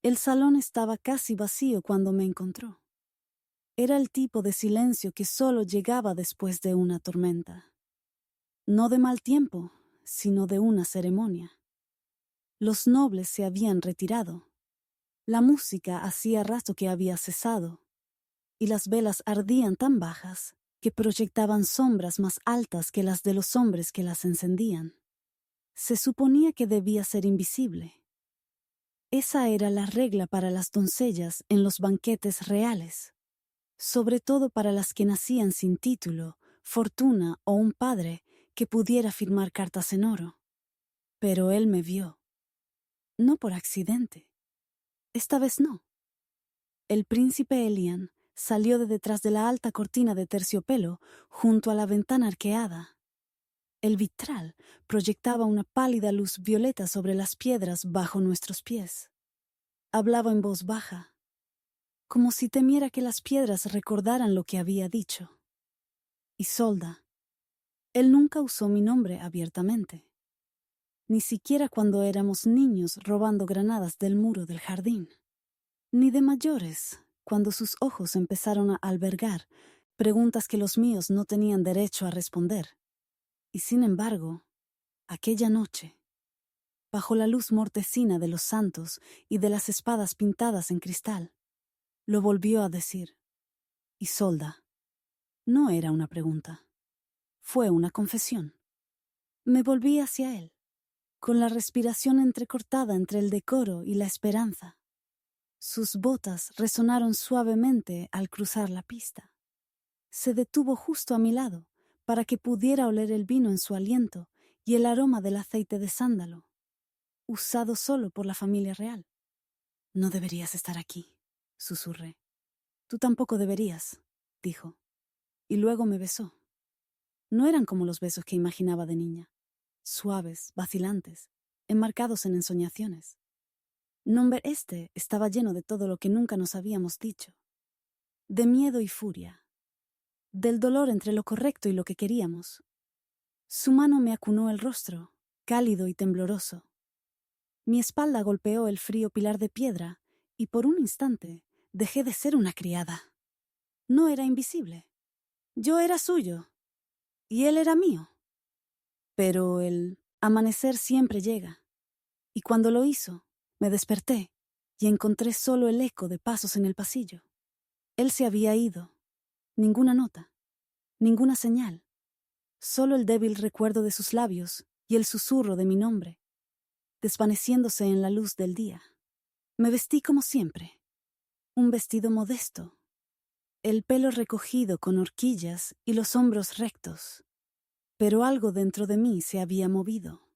El salón estaba casi vacío cuando me encontró. Era el tipo de silencio que solo llegaba después de una tormenta. No de mal tiempo, sino de una ceremonia. Los nobles se habían retirado. La música hacía rato que había cesado, y las velas ardían tan bajas que proyectaban sombras más altas que las de los hombres que las encendían. Se suponía que debía ser invisible. Esa era la regla para las doncellas en los banquetes reales, sobre todo para las que nacían sin título, fortuna o un padre que pudiera firmar cartas en oro. Pero él me vio. No por accidente. Esta vez no. El príncipe Elian salió de detrás de la alta cortina de terciopelo junto a la ventana arqueada. El vitral proyectaba una pálida luz violeta sobre las piedras bajo nuestros pies. Hablaba en voz baja, como si temiera que las piedras recordaran lo que había dicho. Isolda. Él nunca usó mi nombre abiertamente, ni siquiera cuando éramos niños robando granadas del muro del jardín, ni de mayores, cuando sus ojos empezaron a albergar preguntas que los míos no tenían derecho a responder. Y sin embargo, aquella noche, bajo la luz mortecina de los santos y de las espadas pintadas en cristal, lo volvió a decir. Isolda. No era una pregunta. Fue una confesión. Me volví hacia él, con la respiración entrecortada entre el decoro y la esperanza. Sus botas resonaron suavemente al cruzar la pista. Se detuvo justo a mi lado para que pudiera oler el vino en su aliento y el aroma del aceite de sándalo, usado solo por la familia real. No deberías estar aquí, susurré. Tú tampoco deberías, dijo, y luego me besó. No eran como los besos que imaginaba de niña, suaves, vacilantes, enmarcados en ensoñaciones. Nombre este estaba lleno de todo lo que nunca nos habíamos dicho, de miedo y furia, del dolor entre lo correcto y lo que queríamos. Su mano me acunó el rostro, cálido y tembloroso. Mi espalda golpeó el frío pilar de piedra y por un instante dejé de ser una criada. No era invisible. Yo era suyo y él era mío. Pero el amanecer siempre llega, y cuando lo hizo, me desperté y encontré solo el eco de pasos en el pasillo. Él se había ido. Ninguna nota, ninguna señal, solo el débil recuerdo de sus labios y el susurro de mi nombre, desvaneciéndose en la luz del día. Me vestí como siempre, un vestido modesto, el pelo recogido con horquillas y los hombros rectos, pero algo dentro de mí se había movido,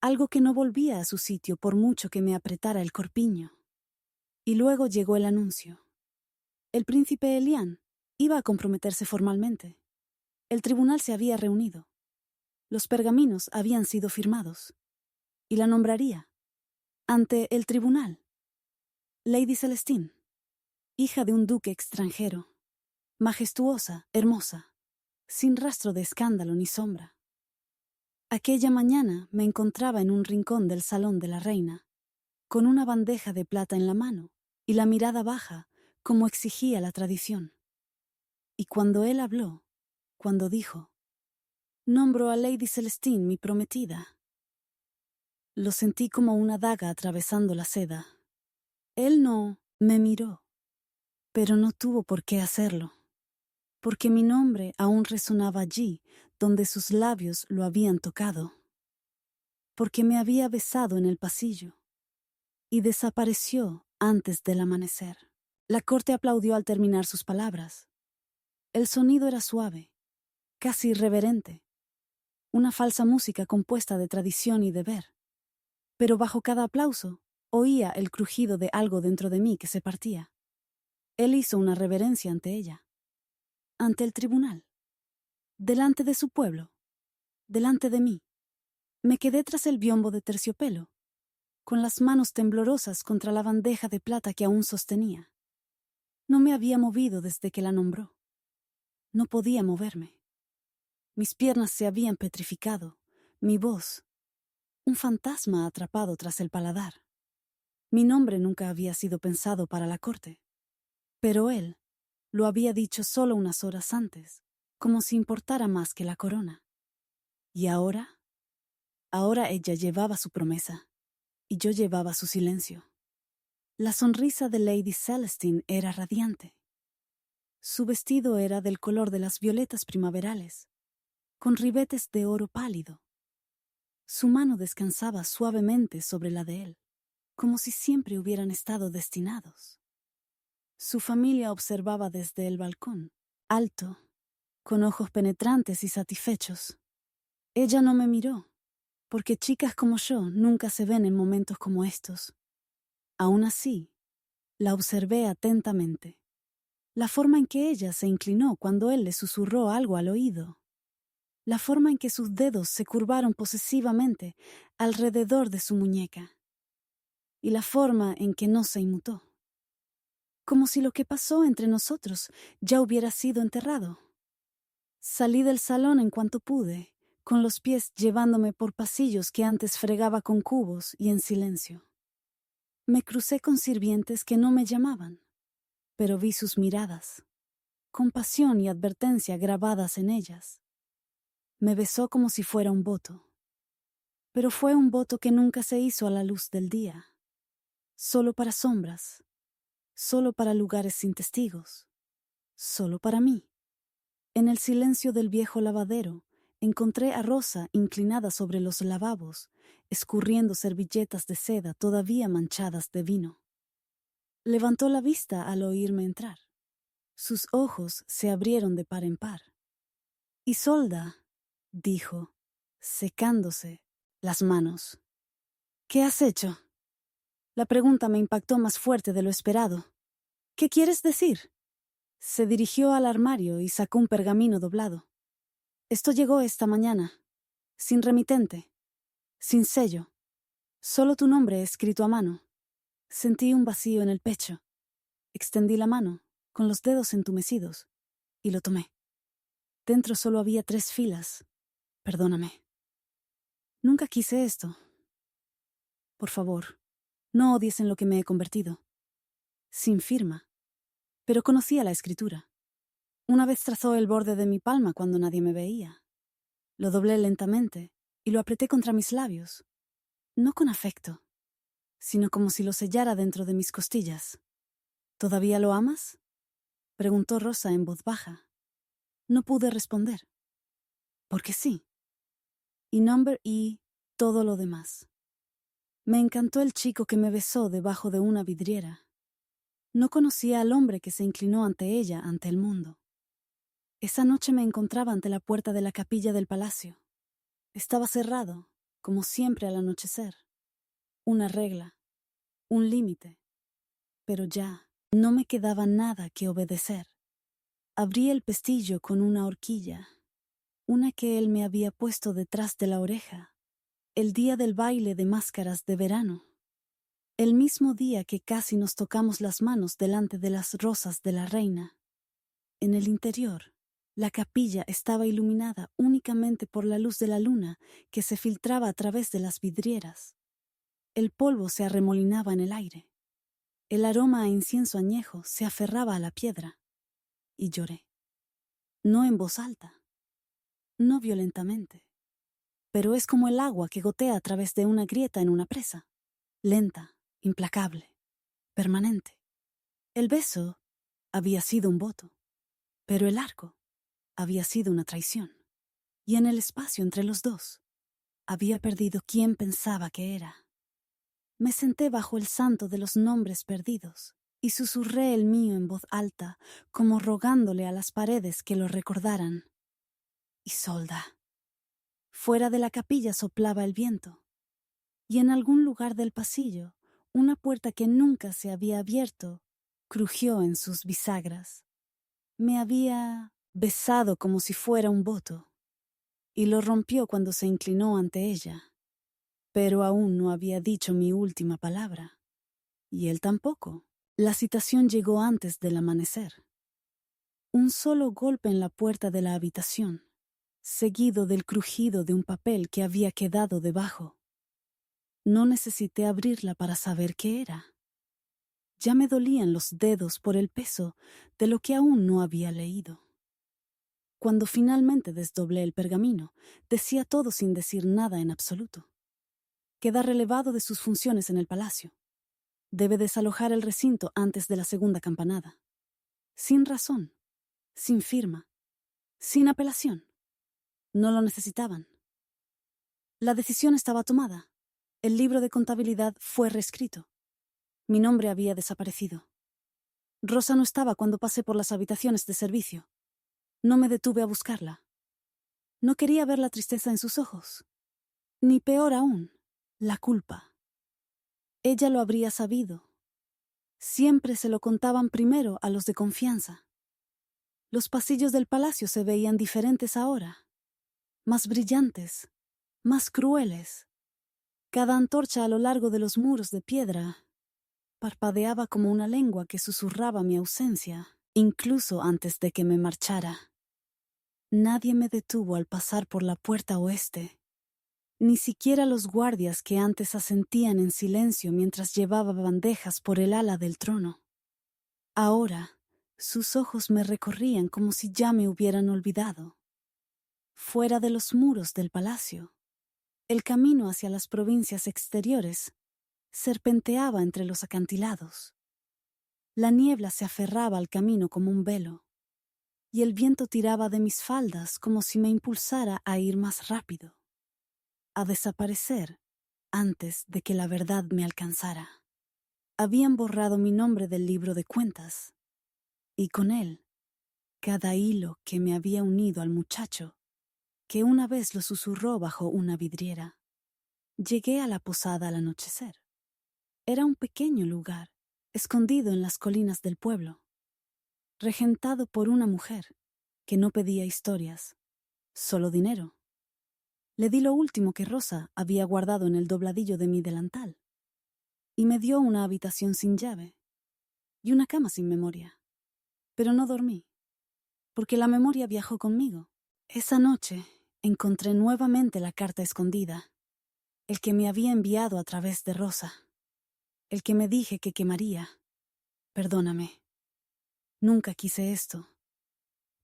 algo que no volvía a su sitio por mucho que me apretara el corpiño. Y luego llegó el anuncio. El príncipe Elian iba a comprometerse formalmente. El tribunal se había reunido. Los pergaminos habían sido firmados. Y la nombraría, ante el tribunal, Lady Celestine, hija de un duque extranjero, majestuosa, hermosa, sin rastro de escándalo ni sombra. Aquella mañana me encontraba en un rincón del salón de la reina, con una bandeja de plata en la mano y la mirada baja, como exigía la tradición. Y cuando él habló, cuando dijo, «Nombro a Lady Celestine mi prometida», lo sentí como una daga atravesando la seda. Él no me miró, pero no tuvo por qué hacerlo, porque mi nombre aún resonaba allí donde sus labios lo habían tocado, porque me había besado en el pasillo y desapareció antes del amanecer. La corte aplaudió al terminar sus palabras. El sonido era suave, casi irreverente, una falsa música compuesta de tradición y deber. Pero bajo cada aplauso oía el crujido de algo dentro de mí que se partía. Él hizo una reverencia ante ella, ante el tribunal, delante de su pueblo, delante de mí. Me quedé tras el biombo de terciopelo, con las manos temblorosas contra la bandeja de plata que aún sostenía. No me había movido desde que la nombró. No podía moverme. Mis piernas se habían petrificado, mi voz, un fantasma atrapado tras el paladar. Mi nombre nunca había sido pensado para la corte, pero él lo había dicho solo unas horas antes, como si importara más que la corona. Y ahora ella llevaba su promesa, y yo llevaba su silencio. La sonrisa de Lady Celestine era radiante. Su vestido era del color de las violetas primaverales, con ribetes de oro pálido. Su mano descansaba suavemente sobre la de él, como si siempre hubieran estado destinados. Su familia observaba desde el balcón, alto, con ojos penetrantes y satisfechos. Ella no me miró, porque chicas como yo nunca se ven en momentos como estos. Aún así, la observé atentamente. La forma en que ella se inclinó cuando él le susurró algo al oído. La forma en que sus dedos se curvaron posesivamente alrededor de su muñeca. Y la forma en que no se inmutó. Como si lo que pasó entre nosotros ya hubiera sido enterrado. Salí del salón en cuanto pude, con los pies llevándome por pasillos que antes fregaba con cubos y en silencio. Me crucé con sirvientes que no me llamaban, pero vi sus miradas, compasión y advertencia grabadas en ellas. Me besó como si fuera un voto, pero fue un voto que nunca se hizo a la luz del día, solo para sombras, solo para lugares sin testigos, solo para mí. En el silencio del viejo lavadero, encontré a Rosa inclinada sobre los lavabos, escurriendo servilletas de seda todavía manchadas de vino. Levantó la vista al oírme entrar. Sus ojos se abrieron de par en par. Isolda, dijo, secándose las manos. ¿Qué has hecho? La pregunta me impactó más fuerte de lo esperado. ¿Qué quieres decir? Se dirigió al armario y sacó un pergamino doblado. Esto llegó esta mañana, sin remitente, sin sello, solo tu nombre escrito a mano. Sentí un vacío en el pecho. Extendí la mano, con los dedos entumecidos, y lo tomé. Dentro solo había 3 filas. Perdóname. Nunca quise esto. Por favor, no odies en lo que me he convertido. Sin firma. Pero conocía la escritura. Una vez trazó el borde de mi palma cuando nadie me veía. Lo doblé lentamente y lo apreté contra mis labios. No con afecto, sino como si lo sellara dentro de mis costillas. ¿Todavía lo amas? Preguntó Rosa en voz baja. No pude responder. Porque sí. Y number y todo lo demás. Me encantó el chico que me besó debajo de una vidriera. No conocía al hombre que se inclinó ante ella, ante el mundo. Esa noche me encontraba ante la puerta de la capilla del palacio. Estaba cerrado, como siempre al anochecer. Una regla, un límite. Pero ya no me quedaba nada que obedecer. Abrí el pestillo con una horquilla, una que él me había puesto detrás de la oreja, el día del baile de máscaras de verano, el mismo día que casi nos tocamos las manos delante de las rosas de la reina. En el interior, la capilla estaba iluminada únicamente por la luz de la luna que se filtraba a través de las vidrieras. El polvo se arremolinaba en el aire. El aroma a incienso añejo se aferraba a la piedra. Y lloré. No en voz alta, no violentamente, pero es como el agua que gotea a través de una grieta en una presa, lenta, implacable, permanente. El beso había sido un voto, pero el arco había sido una traición. Y en el espacio entre los dos, había perdido quien pensaba que era. Me senté bajo el santo de los nombres perdidos y susurré el mío en voz alta, como rogándole a las paredes que lo recordaran. Isolda. Fuera de la capilla soplaba el viento, y en algún lugar del pasillo, una puerta que nunca se había abierto crujió en sus bisagras. Me había besado como si fuera un voto, y lo rompió cuando se inclinó ante ella. Pero aún no había dicho mi última palabra, y él tampoco. La citación llegó antes del amanecer. Un solo golpe en la puerta de la habitación, seguido del crujido de un papel que había quedado debajo. No necesité abrirla para saber qué era. Ya me dolían los dedos por el peso de lo que aún no había leído. Cuando finalmente desdoblé el pergamino, decía todo sin decir nada en absoluto. Queda relevado de sus funciones en el palacio. Debe desalojar el recinto antes de la segunda campanada. Sin razón, sin firma, sin apelación. No lo necesitaban. La decisión estaba tomada. El libro de contabilidad fue reescrito. Mi nombre había desaparecido. Rosa no estaba cuando pasé por las habitaciones de servicio. No me detuve a buscarla. No quería ver la tristeza en sus ojos. Ni peor aún, la culpa. Ella lo habría sabido. Siempre se lo contaban primero a los de confianza. Los pasillos del palacio se veían diferentes ahora, más brillantes, más crueles. Cada antorcha a lo largo de los muros de piedra parpadeaba como una lengua que susurraba mi ausencia, incluso antes de que me marchara. Nadie me detuvo al pasar por la puerta oeste. Ni siquiera los guardias que antes asentían en silencio mientras llevaba bandejas por el ala del trono. Ahora, sus ojos me recorrían como si ya me hubieran olvidado. Fuera de los muros del palacio, el camino hacia las provincias exteriores serpenteaba entre los acantilados. La niebla se aferraba al camino como un velo, y el viento tiraba de mis faldas como si me impulsara a ir más rápido, a desaparecer antes de que la verdad me alcanzara. Habían borrado mi nombre del libro de cuentas, y con él, cada hilo que me había unido al muchacho, que una vez lo susurró bajo una vidriera. Llegué a la posada al anochecer. Era un pequeño lugar, escondido en las colinas del pueblo, regentado por una mujer que no pedía historias, solo dinero. Le di lo último que Rosa había guardado en el dobladillo de mi delantal, y me dio una habitación sin llave y una cama sin memoria. Pero no dormí, porque la memoria viajó conmigo. Esa noche encontré nuevamente la carta escondida, el que me había enviado a través de Rosa, el que me dije que quemaría. Perdóname. Nunca quise esto.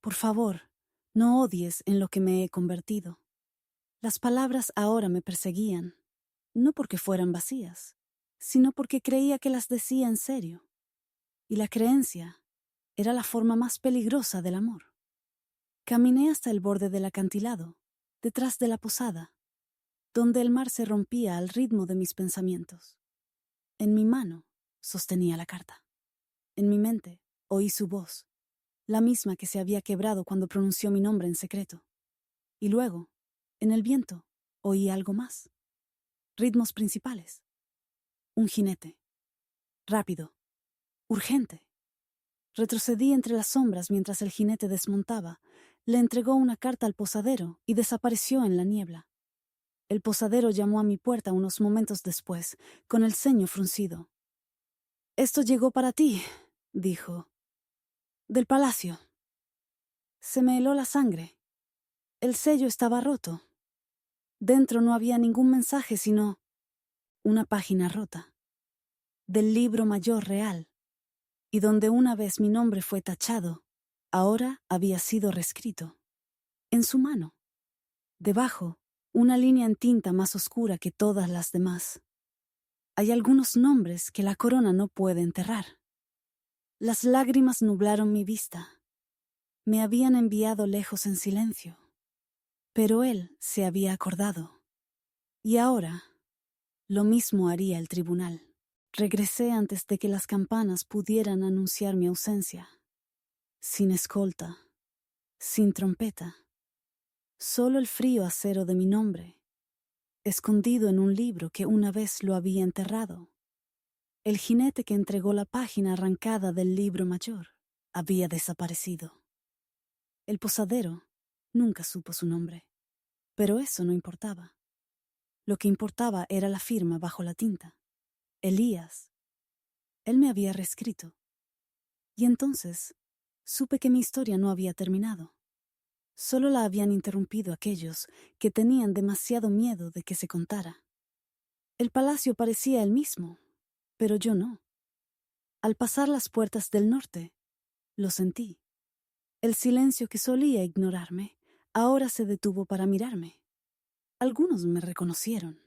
Por favor, no odies en lo que me he convertido. Las palabras ahora me perseguían, no porque fueran vacías, sino porque creía que las decía en serio. Y la creencia era la forma más peligrosa del amor. Caminé hasta el borde del acantilado, detrás de la posada, donde el mar se rompía al ritmo de mis pensamientos. En mi mano sostenía la carta. En mi mente oí su voz, la misma que se había quebrado cuando pronunció mi nombre en secreto. Y luego, en el viento, oí algo más. Ritmos principales. Un jinete. Rápido. Urgente. Retrocedí entre las sombras mientras el jinete desmontaba, le entregó una carta al posadero y desapareció en la niebla. El posadero llamó a mi puerta unos momentos después, con el ceño fruncido. «Esto llegó para ti», dijo. «Del palacio». Se me heló la sangre. El sello estaba roto. Dentro no había ningún mensaje sino una página rota. Del libro mayor real. Y donde una vez mi nombre fue tachado, ahora había sido reescrito. En su mano. Debajo, una línea en tinta más oscura que todas las demás. Hay algunos nombres que la corona no puede enterrar. Las lágrimas nublaron mi vista. Me habían enviado lejos en silencio. Pero él se había acordado. Y ahora, lo mismo haría el tribunal. Regresé antes de que las campanas pudieran anunciar mi ausencia. Sin escolta, sin trompeta. Solo el frío acero de mi nombre, escondido en un libro que una vez lo había enterrado. El jinete que entregó la página arrancada del libro mayor había desaparecido. El posadero nunca supo su nombre, pero eso no importaba. Lo que importaba era la firma bajo la tinta. Elías. Él me había reescrito. Y entonces supe que mi historia no había terminado. Solo la habían interrumpido aquellos que tenían demasiado miedo de que se contara. El palacio parecía el mismo, pero yo no. Al pasar las puertas del norte, lo sentí. El silencio que solía ignorarme, ahora se detuvo para mirarme. Algunos me reconocieron.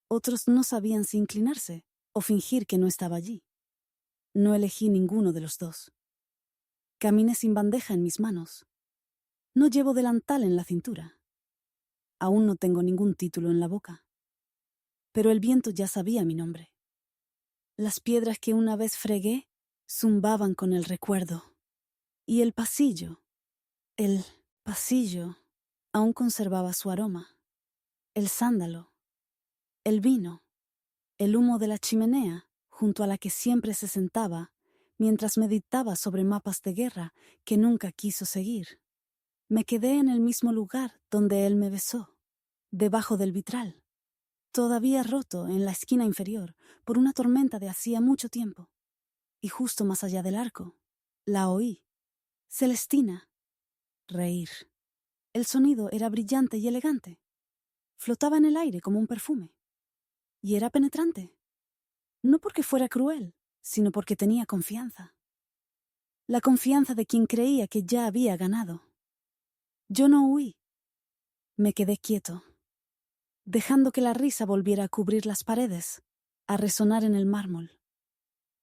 Otros no sabían si inclinarse o fingir que no estaba allí. No elegí ninguno de los dos. Caminé sin bandeja en mis manos. No llevo delantal en la cintura. Aún no tengo ningún título en la boca. Pero el viento ya sabía mi nombre. Las piedras que una vez fregué zumbaban con el recuerdo. Y el pasillo, aún conservaba su aroma. El sándalo, el vino, el humo de la chimenea junto a la que siempre se sentaba mientras meditaba sobre mapas de guerra que nunca quiso seguir. Me quedé en el mismo lugar donde él me besó, debajo del vitral, todavía roto en la esquina inferior por una tormenta de hacía mucho tiempo. Y justo más allá del arco, la oí. Celestina. Reír. El sonido era brillante y elegante. Flotaba en el aire como un perfume. Y era penetrante. No porque fuera cruel, sino porque tenía confianza. La confianza de quien creía que ya había ganado. Yo no huí. Me quedé quieto, dejando que la risa volviera a cubrir las paredes, a resonar en el mármol,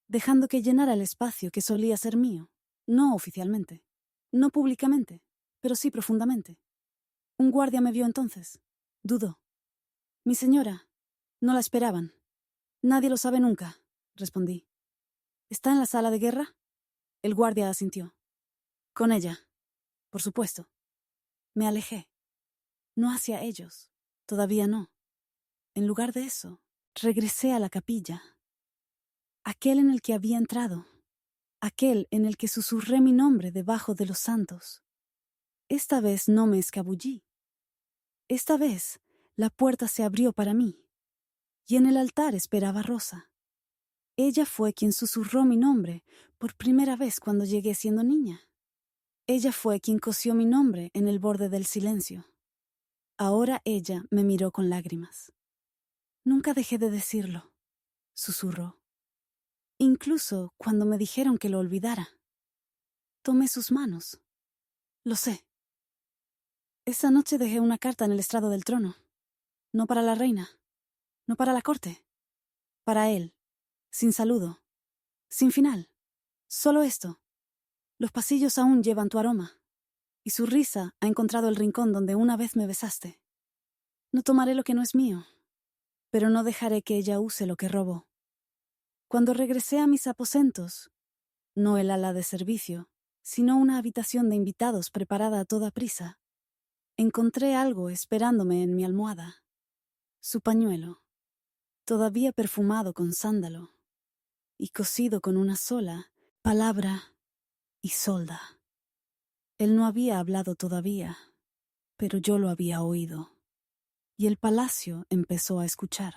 dejando que llenara el espacio que solía ser mío, no oficialmente, no públicamente, pero sí profundamente. Un guardia me vio entonces. Dudó. Mi señora. No la esperaban. Nadie lo sabe nunca, respondí. ¿Está en la sala de guerra? El guardia asintió. Con ella. Por supuesto. Me alejé. No hacia ellos. Todavía no. En lugar de eso, regresé a la capilla. Aquel en el que había entrado. Aquel en el que susurré mi nombre debajo de los santos. Esta vez no me escabullí. Esta vez la puerta se abrió para mí. Y en el altar esperaba Rosa. Ella fue quien susurró mi nombre por primera vez cuando llegué siendo niña. Ella fue quien cosió mi nombre en el borde del silencio. Ahora ella me miró con lágrimas. Nunca dejé de decirlo, susurró. Incluso cuando me dijeron que lo olvidara. Tomé sus manos. Lo sé. Esa noche dejé una carta en el estrado del trono. No para la reina, no para la corte. Para él, sin saludo, sin final. Solo esto. Los pasillos aún llevan tu aroma, y su risa ha encontrado el rincón donde una vez me besaste. No tomaré lo que no es mío, pero no dejaré que ella use lo que robó. Cuando regresé a mis aposentos, no el ala de servicio, sino una habitación de invitados preparada a toda prisa, encontré algo esperándome en mi almohada. Su pañuelo, todavía perfumado con sándalo, y cosido con una sola palabra: Isolda. Él no había hablado todavía, pero yo lo había oído. Y el palacio empezó a escuchar.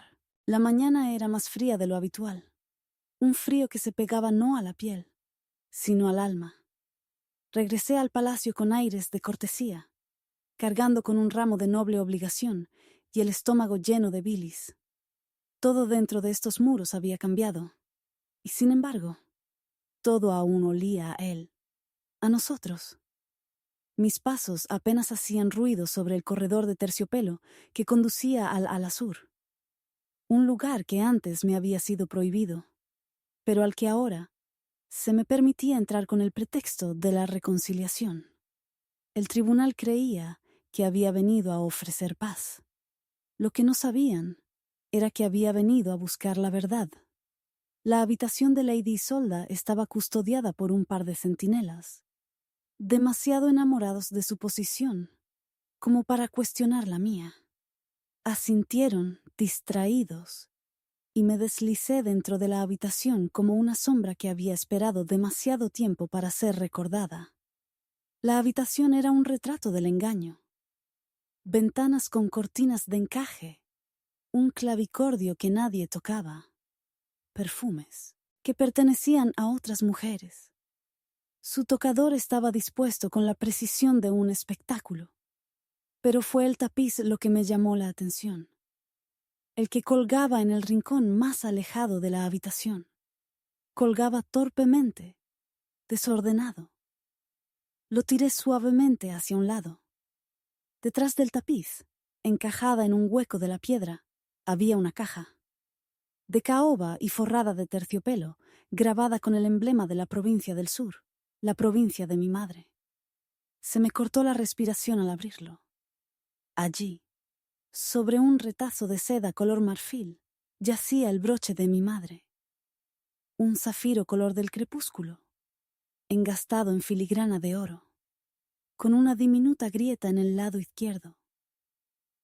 La mañana era más fría de lo habitual. Un frío que se pegaba no a la piel, sino al alma. Regresé al palacio con aires de cortesía, cargando con un ramo de noble obligación y el estómago lleno de bilis. Todo dentro de estos muros había cambiado, y sin embargo, todo aún olía a él, a nosotros. Mis pasos apenas hacían ruido sobre el corredor de terciopelo que conducía al ala sur, un lugar que antes me había sido prohibido, pero al que ahora se me permitía entrar con el pretexto de la reconciliación. El tribunal creía que había venido a ofrecer paz. Lo que no sabían era que había venido a buscar la verdad. La habitación de Lady Isolda estaba custodiada por un par de centinelas, demasiado enamorados de su posición como para cuestionar la mía. Asintieron, distraídos, y me deslicé dentro de la habitación como una sombra que había esperado demasiado tiempo para ser recordada. La habitación era un retrato del engaño. Ventanas con cortinas de encaje, un clavicordio que nadie tocaba, perfumes que pertenecían a otras mujeres. Su tocador estaba dispuesto con la precisión de un espectáculo, pero fue el tapiz lo que me llamó la atención. el que colgaba en el rincón más alejado de la habitación. Colgaba torpemente, desordenado. Lo tiré suavemente hacia un lado. Detrás del tapiz, encajada en un hueco de la piedra, había una caja. De caoba y forrada de terciopelo, grabada con el emblema de la provincia del sur, la provincia de mi madre. Se me cortó la respiración al abrirlo. Allí, sobre un retazo de seda color marfil, yacía el broche de mi madre. Un zafiro color del crepúsculo, engastado en filigrana de oro, con una diminuta grieta en el lado izquierdo.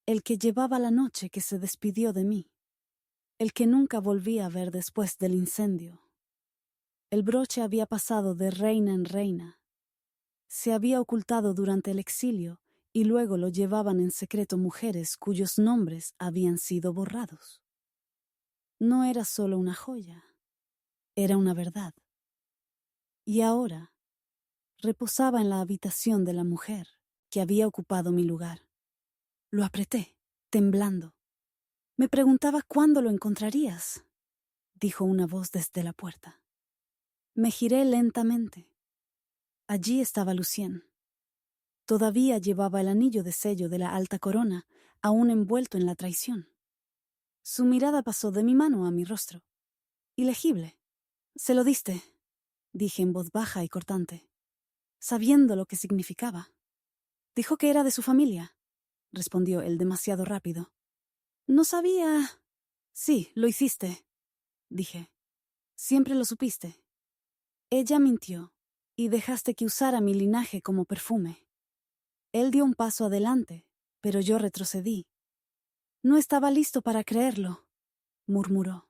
El que llevaba la noche que se despidió de mí, el que nunca volví a ver después del incendio. El broche había pasado de reina en reina. Se había ocultado durante el exilio y luego lo llevaban en secreto mujeres cuyos nombres habían sido borrados. No era solo una joya, era una verdad. Y ahora reposaba en la habitación de la mujer que había ocupado mi lugar. Lo apreté, temblando. Me preguntaba cuándo lo encontrarías, dijo una voz desde la puerta. Me giré lentamente. Allí estaba Lucien. Todavía llevaba el anillo de sello de la alta corona, aún envuelto en la traición. Su mirada pasó de mi mano a mi rostro. Ilegible. Se lo diste, dije en voz baja y cortante, sabiendo lo que significaba. Dijo que era de su familia, respondió él demasiado rápido. No sabía. Sí, lo hiciste, dije. Siempre lo supiste. Ella mintió, y dejaste que usara mi linaje como perfume. Él dio un paso adelante, pero yo retrocedí. No estaba listo para creerlo, murmuró.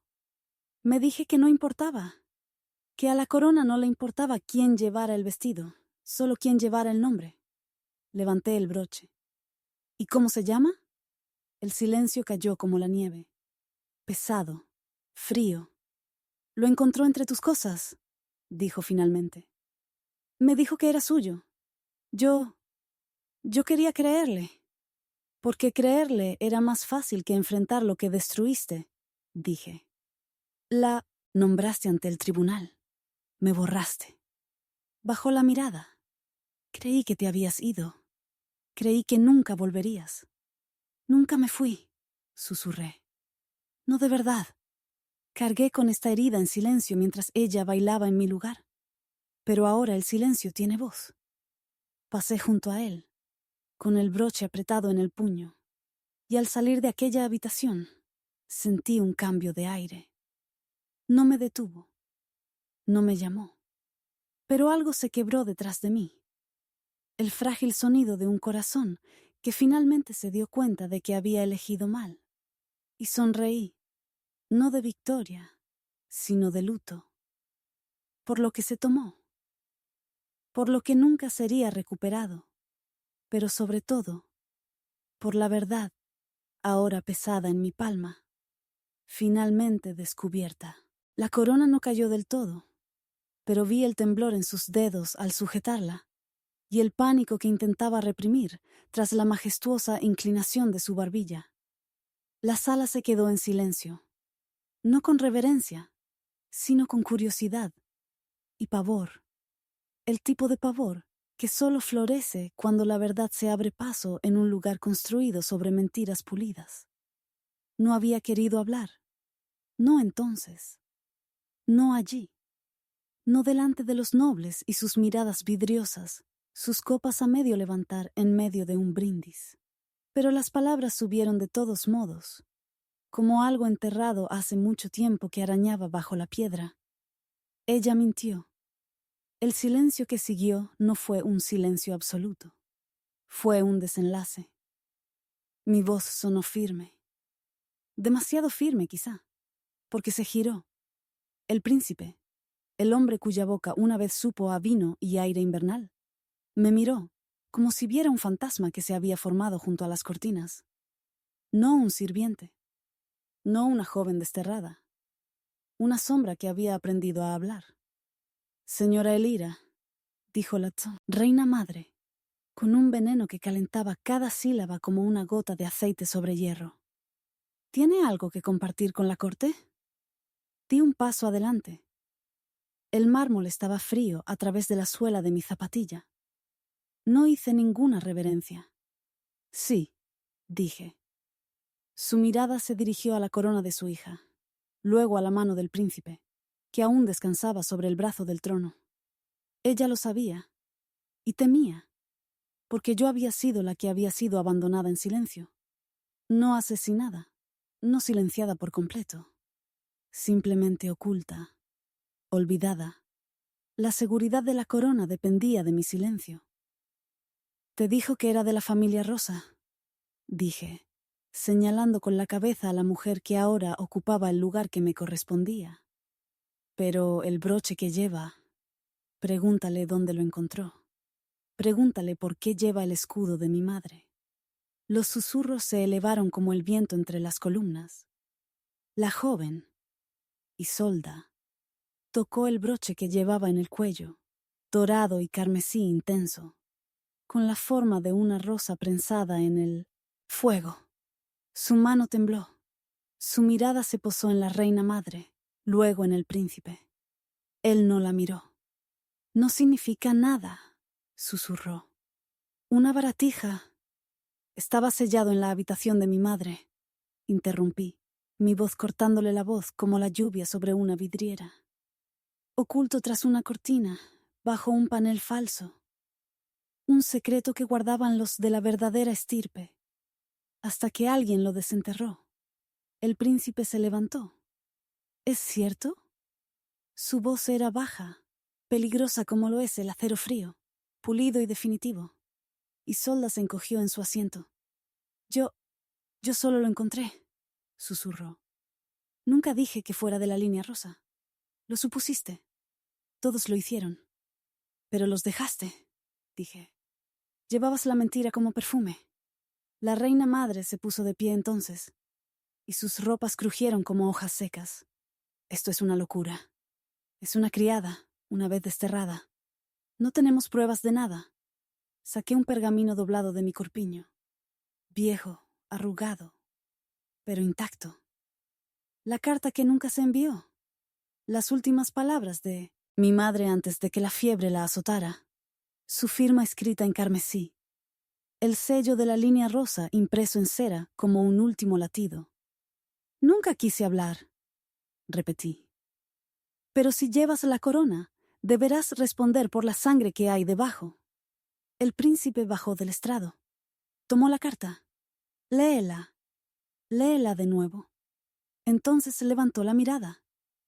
Me dije que no importaba, que a la corona no le importaba quién llevara el vestido, solo quién llevara el nombre. Levanté el broche. ¿Y cómo se llama? El silencio cayó como la nieve. Pesado, frío. Lo encontró entre tus cosas, dijo finalmente. Me dijo que era suyo. Yo quería creerle. Porque creerle era más fácil que enfrentar lo que destruiste, dije. La nombraste ante el tribunal. Me borraste. Bajó la mirada. Creí que te habías ido. Creí que nunca volverías. Nunca me fui, susurré. No de verdad. Cargué con esta herida en silencio mientras ella bailaba en mi lugar. Pero ahora el silencio tiene voz. Pasé junto a él, con el broche apretado en el puño, y al salir de aquella habitación, sentí un cambio de aire. No me detuvo. No me llamó. Pero algo se quebró detrás de mí. El frágil sonido de un corazón que finalmente se dio cuenta de que había elegido mal. Y sonreí, no de victoria, sino de luto. Por lo que se tomó. Por lo que nunca sería recuperado. Pero sobre todo, por la verdad, ahora pesada en mi palma, finalmente descubierta. La corona no cayó del todo, pero vi el temblor en sus dedos al sujetarla, y el pánico que intentaba reprimir tras la majestuosa inclinación de su barbilla. La sala se quedó en silencio, no con reverencia, sino con curiosidad y pavor. El tipo de pavor que solo florece cuando la verdad se abre paso en un lugar construido sobre mentiras pulidas. No había querido hablar. No entonces. No allí. No delante de los nobles y sus miradas vidriosas, sus copas a medio levantar en medio de un brindis. Pero las palabras subieron de todos modos, como algo enterrado hace mucho tiempo que arañaba bajo la piedra. Ella mintió. El silencio que siguió no fue un silencio absoluto. Fue un desenlace. Mi voz sonó firme. Demasiado firme, quizá, porque se giró. El príncipe, el hombre cuya boca una vez supo a vino y aire invernal, me miró, como si viera un fantasma que se había formado junto a las cortinas. No un sirviente, no una joven desterrada, una sombra que había aprendido a hablar. Señora Elira, dijo Latson, reina madre, con un veneno que calentaba cada sílaba como una gota de aceite sobre hierro. ¿Tiene algo que compartir con la corte? Di un paso adelante. El mármol estaba frío a través de la suela de mi zapatilla. No hice ninguna reverencia. Sí, dije. Su mirada se dirigió a la corona de su hija, luego a la mano del príncipe, que aún descansaba sobre el brazo del trono. Ella lo sabía, y temía, porque yo había sido la que había sido abandonada en silencio. No asesinada, no silenciada por completo, simplemente oculta, olvidada. La seguridad de la corona dependía de mi silencio. «Te dijo que era de la familia Rosa», dije, señalando con la cabeza a la mujer que ahora ocupaba el lugar que me correspondía. «Pero el broche que lleva, pregúntale dónde lo encontró. Pregúntale por qué lleva el escudo de mi madre». Los susurros se elevaron como el viento entre las columnas. La joven, Isolda, tocó el broche que llevaba en el cuello, dorado y carmesí intenso, con la forma de una rosa prensada en el fuego. Su mano tembló. Su mirada se posó en la reina madre, luego en el príncipe. Él no la miró. «No significa nada», susurró. «Una baratija». «Estaba sellado en la habitación de mi madre», interrumpí, mi voz cortándole la voz como la lluvia sobre una vidriera. «Oculto tras una cortina, bajo un panel falso. Un secreto que guardaban los de la verdadera estirpe, hasta que alguien lo desenterró». El príncipe se levantó. «¿Es cierto?» Su voz era baja, peligrosa como lo es el acero frío, pulido y definitivo. Isolda se encogió en su asiento. Yo solo lo encontré», susurró. «Nunca dije que fuera de la línea rosa. Lo supusiste. Todos lo hicieron. Pero los dejaste», dije. «Llevabas la mentira como perfume». La reina madre se puso de pie entonces, y sus ropas crujieron como hojas secas. «Esto es una locura. Es una criada, una vez desterrada. No tenemos pruebas de nada». Saqué un pergamino doblado de mi corpiño. Viejo, arrugado, pero intacto. La carta que nunca se envió. Las últimas palabras de mi madre antes de que la fiebre la azotara. Su firma escrita en carmesí. El sello de la línea rosa impreso en cera como un último latido. «Nunca quise hablar», repetí. «Pero si llevas la corona, deberás responder por la sangre que hay debajo». El príncipe bajó del estrado. Tomó la carta. «Léela. Léela de nuevo». Entonces levantó la mirada,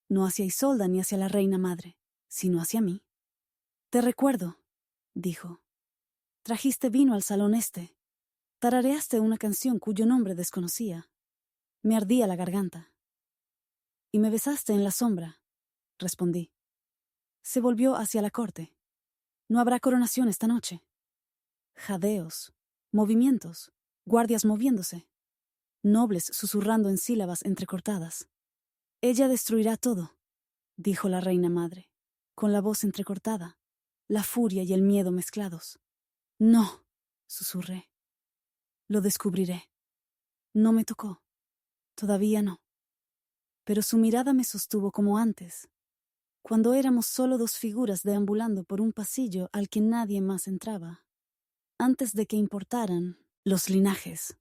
no hacia Isolda ni hacia la reina madre, sino hacia mí. «Te recuerdo», dijo. «Trajiste vino al salón este. Tarareaste una canción cuyo nombre desconocía. Me ardía la garganta. Y me besaste en la sombra», respondí. Se volvió hacia la corte. «No habrá coronación esta noche». Jadeos, movimientos, guardias moviéndose, nobles susurrando en sílabas entrecortadas. «Ella destruirá todo», dijo la reina madre, con la voz entrecortada, la furia y el miedo mezclados. «No», susurré. «Lo descubriré». No me tocó. Todavía no. Pero su mirada me sostuvo como antes, cuando éramos solo dos figuras deambulando por un pasillo al que nadie más entraba. Antes de que importaran los linajes,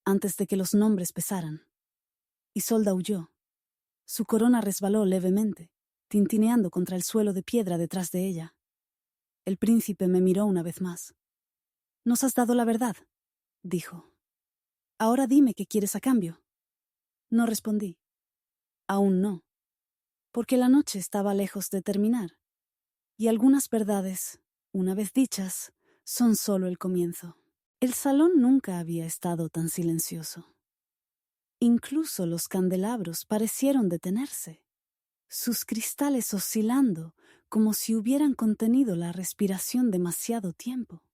antes de que los nombres pesaran. Isolda huyó. Su corona resbaló levemente, tintineando contra el suelo de piedra detrás de ella. El príncipe me miró una vez más. «Nos has dado la verdad», dijo. «Ahora dime qué quieres a cambio». No respondí. Aún no, porque la noche estaba lejos de terminar, y algunas verdades, una vez dichas, son solo el comienzo. El salón nunca había estado tan silencioso. Incluso los candelabros parecieron detenerse, sus cristales oscilando como si hubieran contenido la respiración demasiado tiempo.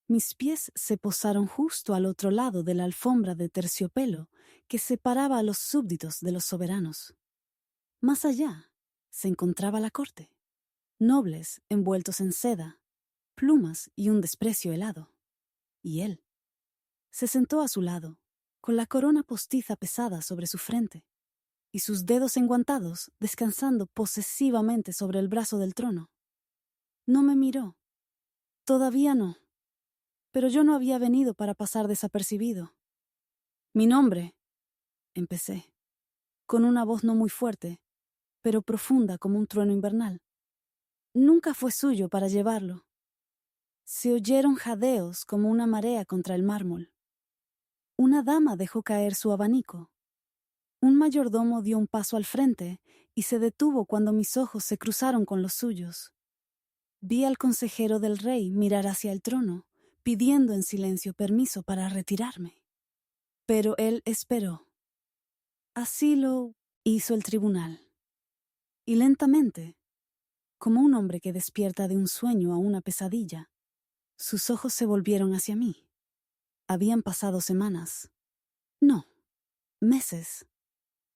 Mis pies se posaron justo al otro lado de la alfombra de terciopelo que separaba a los súbditos de los soberanos. Más allá se encontraba la corte, nobles envueltos en seda, plumas y un desprecio helado. Y él se sentó a su lado, con la corona postiza pesada sobre su frente, y sus dedos enguantados descansando posesivamente sobre el brazo del trono. No me miró. Todavía no. Pero yo no había venido para pasar desapercibido. Mi nombre, empecé, con una voz no muy fuerte, pero profunda como un trueno invernal. Nunca fue suyo para llevarlo. Se oyeron jadeos como una marea contra el mármol. Una dama dejó caer su abanico. Un mayordomo dio un paso al frente y se detuvo cuando mis ojos se cruzaron con los suyos. Vi al consejero del rey mirar hacia el trono, pidiendo en silencio permiso para retirarme. Pero él esperó. Así lo hizo el tribunal. Y lentamente, como un hombre que despierta de un sueño a una pesadilla, sus ojos se volvieron hacia mí. Habían pasado semanas. No, meses.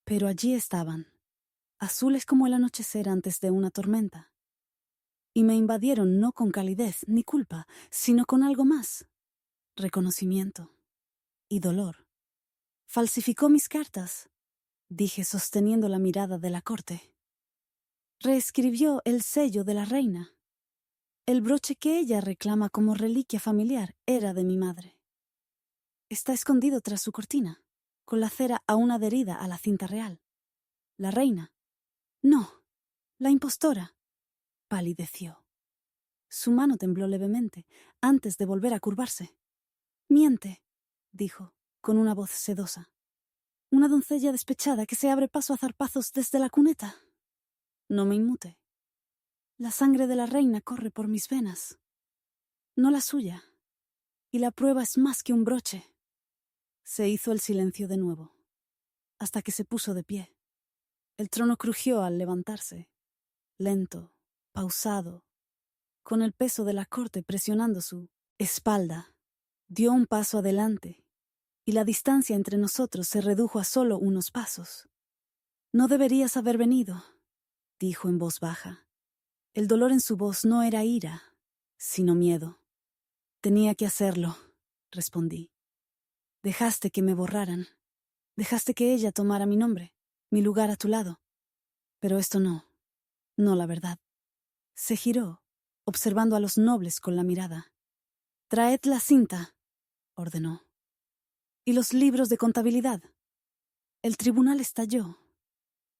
Pero allí estaban, azules como el anochecer antes de una tormenta. Y me invadieron no con calidez ni culpa, sino con algo más: reconocimiento y dolor. Falsificó mis cartas, dije sosteniendo la mirada de la corte. Reescribió el sello de la reina. El broche que ella reclama como reliquia familiar era de mi madre. Está escondido tras su cortina, con la cera aún adherida a la cinta real. La reina. No, la impostora. Palideció. Su mano tembló levemente, antes de volver a curvarse. Miente, dijo, con una voz sedosa. Una doncella despechada que se abre paso a zarpazos desde la cuneta. No me inmuté. La sangre de la reina corre por mis venas, no la suya, y la prueba es más que un broche. Se hizo el silencio de nuevo, hasta que se puso de pie. El trono crujió al levantarse, lento, pausado, con el peso de la corte presionando su espalda. Dio un paso adelante, y la distancia entre nosotros se redujo a solo unos pasos. No deberías haber venido, dijo en voz baja. El dolor en su voz no era ira, sino miedo. Tenía que hacerlo, respondí. Dejaste que me borraran. Dejaste que ella tomara mi nombre, mi lugar a tu lado. Pero esto no la verdad. Se giró, observando a los nobles con la mirada. Traed la cinta, ordenó. Y los libros de contabilidad. El tribunal estalló.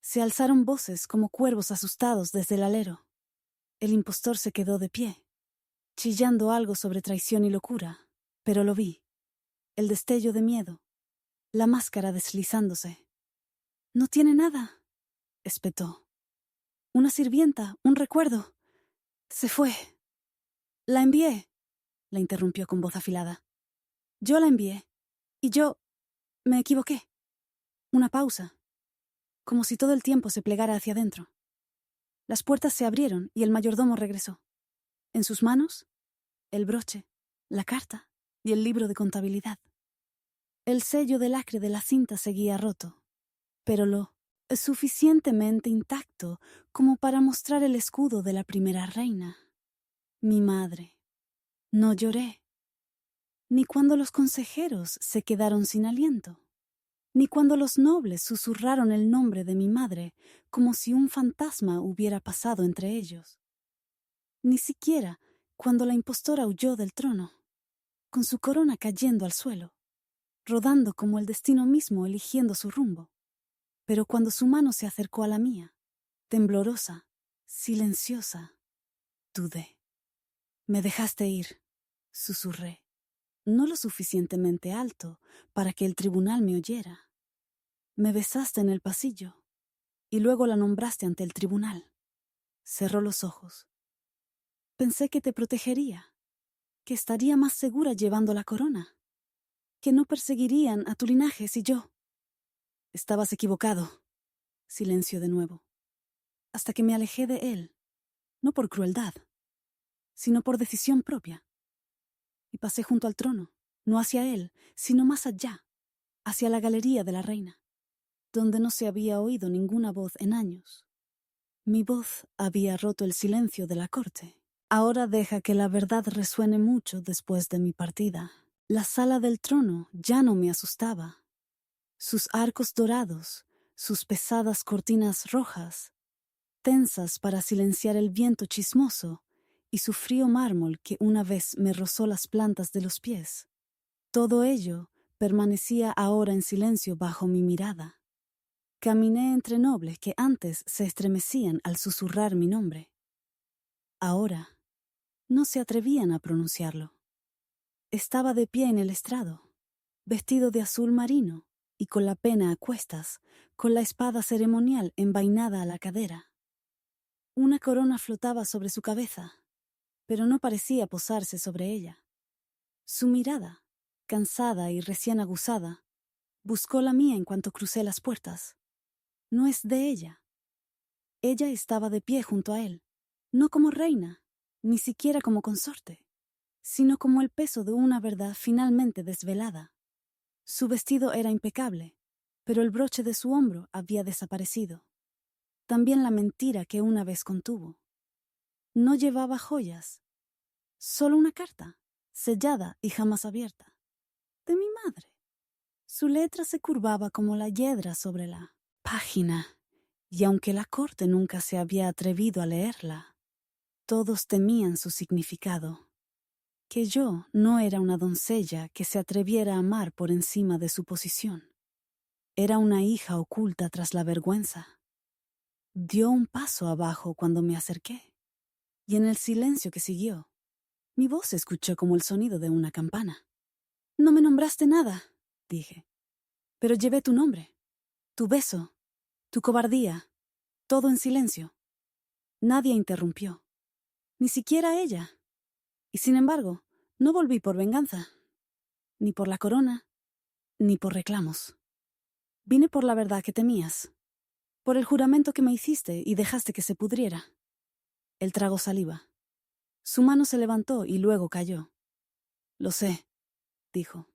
Se alzaron voces como cuervos asustados desde el alero. El impostor se quedó de pie, chillando algo sobre traición y locura, pero lo vi. El destello de miedo, la máscara deslizándose. No tiene nada, espetó. Una sirvienta, un recuerdo. Se fue. La envié, la interrumpió con voz afilada. Yo la envié. Y yo me equivoqué. Una pausa, como si todo el tiempo se plegara hacia adentro. Las puertas se abrieron y el mayordomo regresó. En sus manos, el broche, la carta y el libro de contabilidad. El sello de lacre de la cinta seguía roto, pero lo suficientemente intacto como para mostrar el escudo de la primera reina, mi madre. No lloré, ni cuando los consejeros se quedaron sin aliento, ni cuando los nobles susurraron el nombre de mi madre como si un fantasma hubiera pasado entre ellos, ni siquiera cuando la impostora huyó del trono, con su corona cayendo al suelo, rodando como el destino mismo eligiendo su rumbo. Pero cuando su mano se acercó a la mía, temblorosa, silenciosa, dudé. Me dejaste ir, susurré, no lo suficientemente alto para que el tribunal me oyera. Me besaste en el pasillo y luego la nombraste ante el tribunal. Cerró los ojos. Pensé que te protegería, que estaría más segura llevando la corona, que no perseguirían a tu linaje si yo. Estabas equivocado. Silencio de nuevo. Hasta que me alejé de él, no por crueldad, sino por decisión propia. Y pasé junto al trono, no hacia él, sino más allá, hacia la galería de la reina, donde no se había oído ninguna voz en años. Mi voz había roto el silencio de la corte. Ahora deja que la verdad resuene mucho después de mi partida. La sala del trono ya no me asustaba. sus arcos dorados, sus pesadas cortinas rojas, tensas para silenciar el viento chismoso, y su frío mármol que una vez me rozó las plantas de los pies. Todo ello permanecía ahora en silencio bajo mi mirada. Caminé entre nobles que antes se estremecían al susurrar mi nombre. Ahora no se atrevían a pronunciarlo. Estaba de pie en el estrado, vestido de azul marino y con la pena a cuestas, con la espada ceremonial envainada a la cadera. Una corona flotaba sobre su cabeza, pero no parecía posarse sobre ella. Su mirada, cansada y recién aguzada, buscó la mía en cuanto crucé las puertas. No es de ella. Ella estaba de pie junto a él, no como reina, ni siquiera como consorte, sino como el peso de una verdad finalmente desvelada. Su vestido era impecable, pero el broche de su hombro había desaparecido. También la mentira que una vez contuvo. No llevaba joyas, solo una carta, sellada y jamás abierta. De mi madre. Su letra se curvaba como la hiedra sobre la página, y aunque la corte nunca se había atrevido a leerla, todos temían su significado. Que yo no era una doncella que se atreviera a amar por encima de su posición. Era una hija oculta tras la vergüenza. Dio un paso abajo cuando me acerqué, y en el silencio que siguió, mi voz se escuchó como el sonido de una campana. No me nombraste nada, dije, pero llevé tu nombre, tu beso, tu cobardía, todo en silencio. Nadie interrumpió, ni siquiera ella. Y sin embargo, no volví por venganza, ni por la corona, ni por reclamos. Vine por la verdad que temías, por el juramento que me hiciste y dejaste que se pudriera. Él tragó saliva. Su mano se levantó y luego cayó. Lo sé, dijo,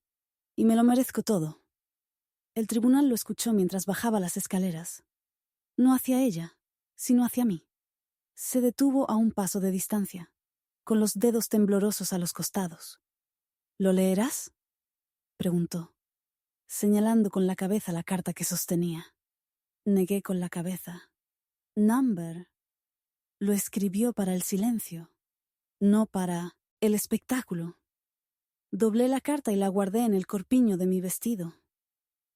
y me lo merezco todo. El tribunal lo escuchó mientras bajaba las escaleras. No hacia ella, sino hacia mí. Se detuvo a un paso de distancia, con los dedos temblorosos a los costados. ¿Lo leerás?, preguntó, señalando con la cabeza la carta que sostenía. Negué con la cabeza. Number. Lo escribió para el silencio, no para el espectáculo. Doblé la carta y la guardé en el corpiño de mi vestido.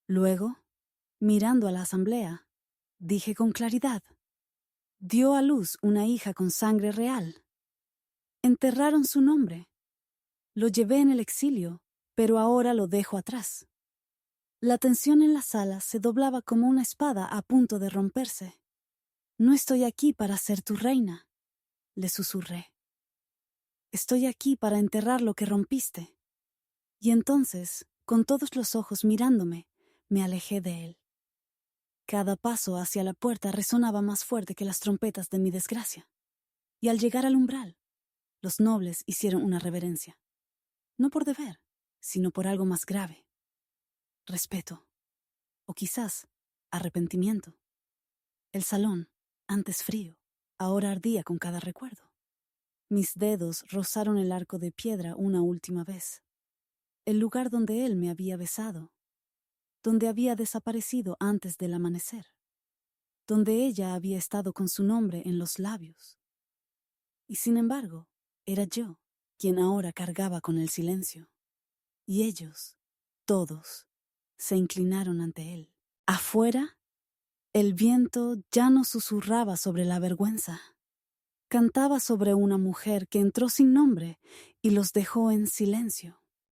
Luego, mirando a la asamblea, dije con claridad: dio a luz una hija con sangre real. Enterraron su nombre. Lo llevé en el exilio, pero ahora lo dejo atrás. La tensión en la sala se doblaba como una espada a punto de romperse. No estoy aquí para ser tu reina, le susurré. Estoy aquí para enterrar lo que rompiste. Y entonces, con todos los ojos mirándome, me alejé de él. Cada paso hacia la puerta resonaba más fuerte que las trompetas de mi desgracia. Y al llegar al umbral, los nobles hicieron una reverencia. No por deber, sino por algo más grave. Respeto. O quizás arrepentimiento. El salón, antes frío, ahora ardía con cada recuerdo. Mis dedos rozaron el arco de piedra una última vez. El lugar donde él me había besado, donde había desaparecido antes del amanecer, donde ella había estado con su nombre en los labios. Y sin embargo, era yo quien ahora cargaba con el silencio. Y ellos, todos, se inclinaron ante él. Afuera, el viento ya no susurraba sobre la vergüenza. Cantaba sobre una mujer que entró sin nombre y los dejó en silencio.